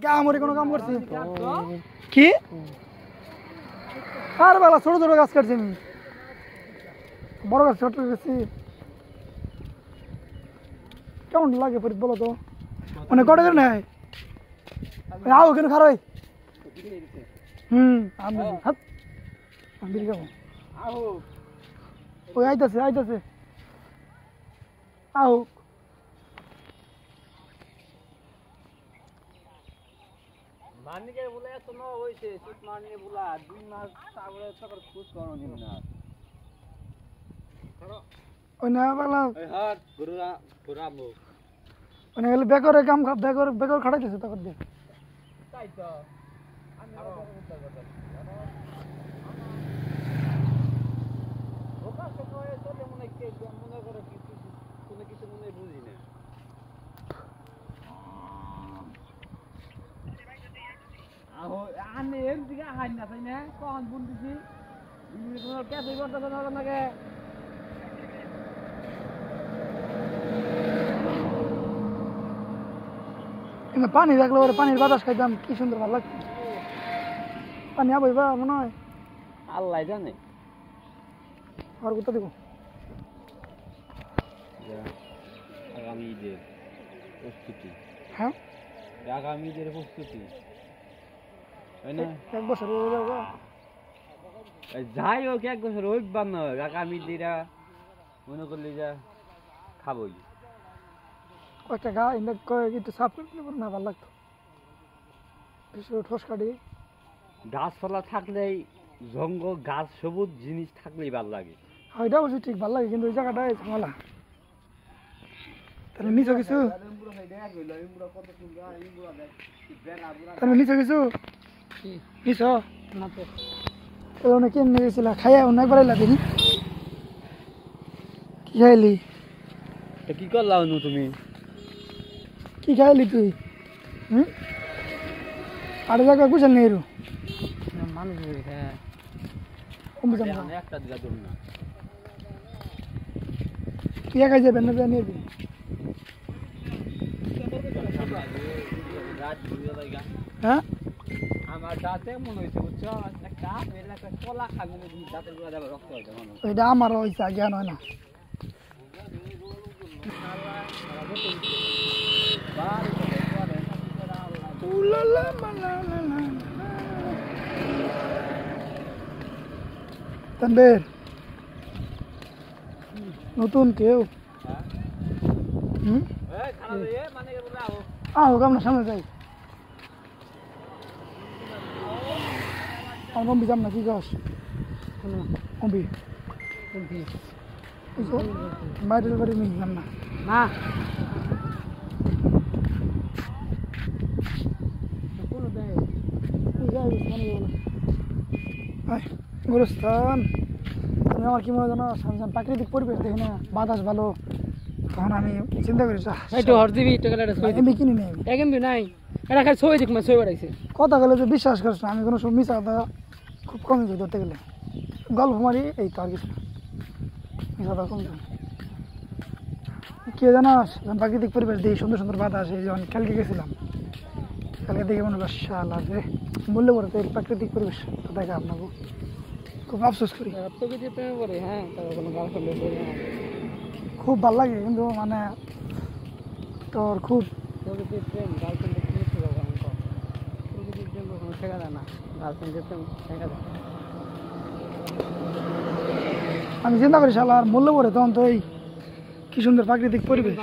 কামরে কোনো কাম করছি কি আর বালা ছোট ছোট গাছ কাটছি আমি বড় গাছ ছোট গেছি কেমন লাগে ফরিদ বলো তো অনেক কটা করে নেয় আও কেন খারাই আমি হাত আমি খাবো ওই আইতাছে আইতাছে আও মানিকে বলে এত ন হইছে শীত মানিয়ে বলা 2 মাস তারপরে তখন খুশ করো দিন না ওই না বালা এই হাত গুরুরা পুরামু ওই গেলে বেকরে কাম বেকর খাটাইতেছে তখন দে তাই তো আমি উত্তর কথা ওকা সময় চলে মনে করে কিছু কোনো কিছু মনে বুঝি না আহো আনে এর দিকে হাই না তাই না কোন বলতেছি কোনো কে দুই বছর ধরে নাকি কিন্তু পানি দেখলে ওর পানির বাতাস খাইতাম কি সুন্দর ভালো লাগতো পানি আবইবা মনে হয় আল্লাহ জানে আর কোথা দিব আগামী ঈদের প্রস্তুতি হ্যাঁ আগামী ঈদের প্রস্তুতি তাই না এক বছর হয়ে যাবে যাই হোক এক বছর হোক বা না হোক আগামী দিরা মনে করলি যা খাবই কয়েকটা গা এনে একটু সাফ করে দিলে না ভালো লাগতো কিছু ঠোস কাটি গাছপালা থাকলেই জঙ্গল গাছ সবুজ জিনিস থাকলেই ভালো লাগে এটা অবশ্যই ঠিক ভালো লাগে কিন্তু ওই জায়গাটায় ঝামেলা তাহলে নিচে কিছু তাহলে নিচে কিছু নিচ তাহলে অনেক কেমনে গেছিল খাইয়া অনেকবার লাগেনি কি খাইলি কি করলাম তুমি কি খাইলি তুই আর জায়গায় বুঝাল নেই এরু মানুষ হ্যাঁ একটা দিলা ধরুন না তুই একাই যাবেন না নিয়ে যাবি হ্যাঁ আমার দাঁতে মনে হয়েছে বুঝছো একটা একটা কলা খাবি দাঁতের গুঁড়া দেবে রক্ত হয়েছে ওইটা আমারও হয়েছে জ্ঞান হয় না তানবীর নতুন কেউ আহ আমরা সামনে যাই আমার অম্বি যাম না কি গাছ অম্বি বাইরের বাড়ি নিয়ে যাম না না গুরুস্থান তুমি আমার কি মনে জানো প্রাকৃতিক পরিবেশ দেখি না বাতাস ভালো তখন আমি চিন্তা করি এমবি কিনি নেই এমবি নাই এটা খালি ছবি দেখ ছবি বাড়াইছে কথা গেলে যে বিশ্বাস করছো আমি কোনো সব মিশা খুব কমই করি ধরতে গেলে গল্প মারি এই তো আর কিছু মিশা কম কে জানাস প্রাকৃতিক পরিবেশ দেখি সুন্দর সুন্দর বাতাস এই যখন কালকে গেছিলাম কালকে দেখে মনে করি শালা যে মূল্য করে তো প্রাকৃতিক পরিবেশ তো দেখা আপনাকে খুব আফসোস করি হ্যাঁ খুব ভালো লাগে কিন্তু মানে তোর খুব আমি চিন্তা করি শালা আর মূল্য করে তখন তো এই কি সুন্দর প্রাকৃতিক পরিবেশ